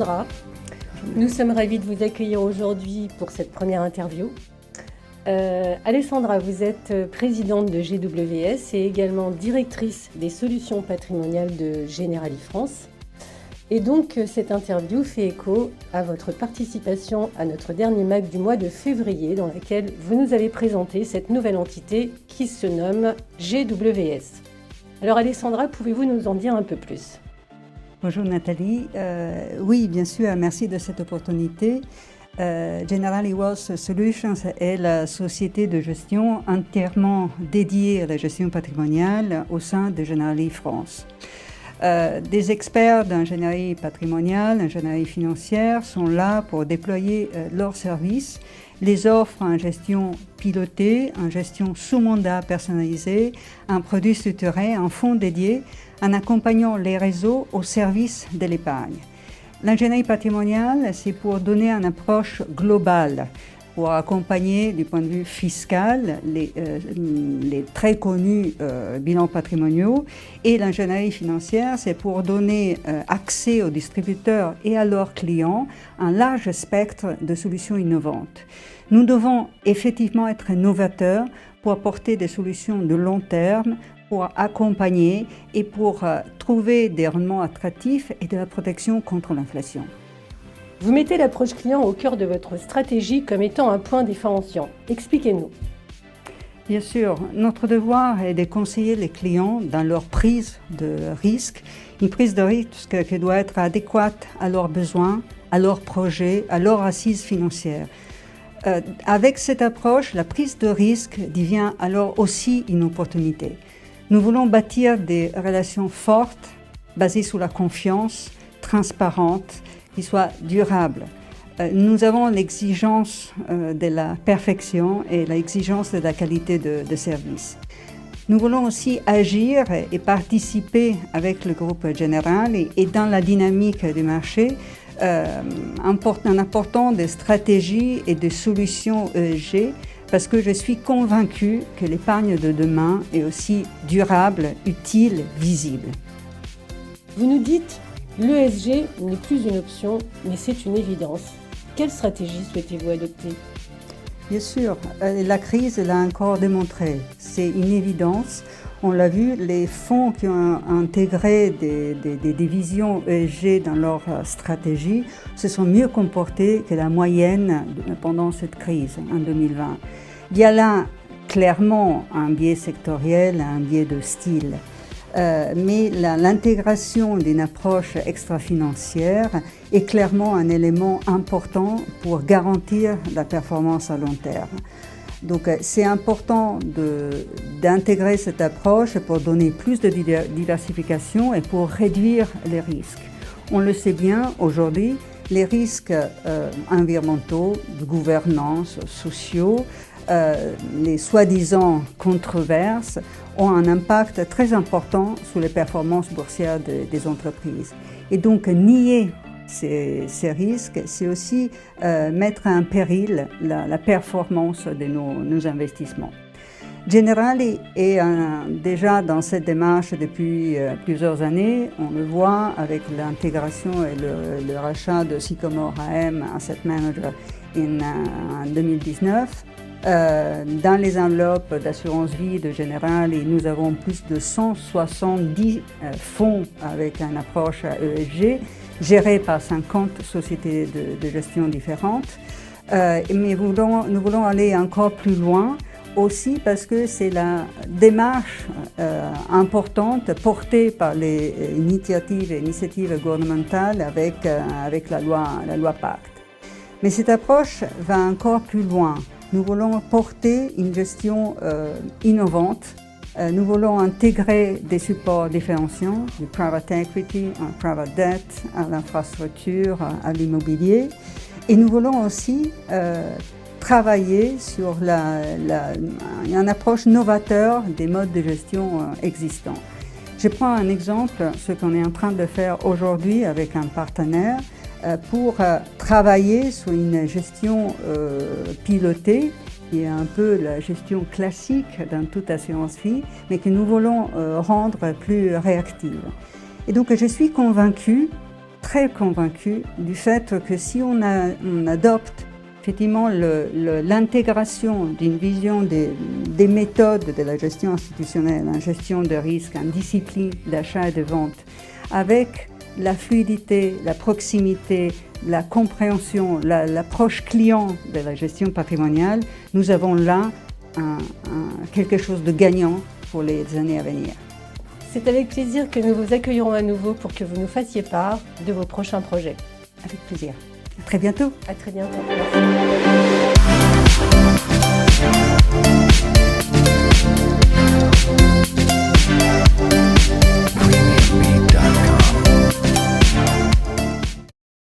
Alessandra, nous sommes ravis de vous accueillir aujourd'hui pour cette première interview. Alessandra, vous êtes présidente de GWS et également directrice des solutions patrimoniales de Generali France. Et donc cette interview fait écho à votre participation à notre dernier MAC du mois de février dans laquelle vous nous avez présenté cette nouvelle entité qui se nomme GWS. Alors Alessandra, pouvez-vous nous en dire un peu plus ? Bonjour Nathalie. Oui, bien sûr, merci de cette opportunité. Generali Wealth Solutions est la société de gestion entièrement dédiée à la gestion patrimoniale au sein de Generali France. Des experts d'ingénierie patrimoniale, ingénierie financière sont là pour déployer leurs services, les offres en gestion pilotée, en gestion sous mandat personnalisé, un produit structuré, un fonds dédié, en accompagnant les réseaux au service de l'épargne. L'ingénierie patrimoniale, c'est pour donner une approche globale, pour accompagner du point de vue fiscal les très connus bilans patrimoniaux, et l'ingénierie financière, c'est pour donner accès aux distributeurs et à leurs clients un large spectre de solutions innovantes. Nous devons effectivement être novateurs pour apporter des solutions de long terme, pour accompagner et pour trouver des rendements attractifs et de la protection contre l'inflation. Vous mettez l'approche client au cœur de votre stratégie comme étant un point différenciant. Expliquez-nous. Bien sûr, notre devoir est de conseiller les clients dans leur prise de risque, une prise de risque qui doit être adéquate à leurs besoins, à leurs projets, à leurs assises financières. Avec cette approche, la prise de risque devient alors aussi une opportunité. Nous voulons bâtir des relations fortes, basées sur la confiance, transparentes, qui soient durables. Nous avons l'exigence de la perfection et l'exigence de la qualité de service. Nous voulons aussi agir et participer avec le groupe Generali et dans la dynamique du marché en apportant des stratégies et des solutions ESG parce que je suis convaincue que l'épargne de demain est aussi durable, utile, visible. Vous nous dites l'ESG n'est plus une option, mais c'est une évidence. Quelle stratégie souhaitez-vous adopter ? Bien sûr, la crise l'a encore démontré. C'est une évidence. On l'a vu, les fonds qui ont intégré des visions ESG dans leur stratégie se sont mieux comportés que la moyenne pendant cette crise en 2020. Il y a là clairement un biais sectoriel, un biais de style. Mais l'intégration d'une approche extra-financière est clairement un élément important pour garantir la performance à long terme. Donc c'est important d'intégrer cette approche pour donner plus de diversification et pour réduire les risques. On le sait bien aujourd'hui, les risques environnementaux, de gouvernance, sociaux, les soi-disant controverses ont un impact très important sur les performances boursières des entreprises. Et donc nier ces risques, c'est aussi mettre en péril la performance de nos investissements. Generali est déjà dans cette démarche depuis plusieurs années. On le voit avec l'intégration et le rachat de Sycomore AM Asset Manager en 2019. Dans les enveloppes d'assurance vie de Generali, nous avons plus de 170 fonds avec une approche ESG, gérés par 50 sociétés de gestion différentes. Mais nous voulons aller encore plus loin, aussi parce que c'est la démarche importante portée par les initiatives gouvernementales avec la loi Pacte. Mais cette approche va encore plus loin. Nous voulons porter une gestion innovante. Nous voulons intégrer des supports différenciants, du private equity, un private debt, à l'infrastructure, à l'immobilier. Et nous voulons aussi travailler sur une approche novateur des modes de gestion existants. Je prends un exemple, ce qu'on est en train de faire aujourd'hui avec un partenaire pour travailler sur une gestion pilotée, qui est un peu la gestion classique dans toute assurance vie, mais que nous voulons rendre plus réactive. Et donc je suis convaincue très convaincus du fait que si on adopte effectivement l'intégration d'une vision des méthodes de la gestion institutionnelle, en gestion de risque, en discipline d'achat et de vente, avec la fluidité, la proximité, la compréhension, l'approche client de la gestion patrimoniale, nous avons là quelque chose de gagnant pour les années à venir. C'est avec plaisir que nous vous accueillerons à nouveau pour que vous nous fassiez part de vos prochains projets. Avec plaisir. À très bientôt. À très bientôt. Merci.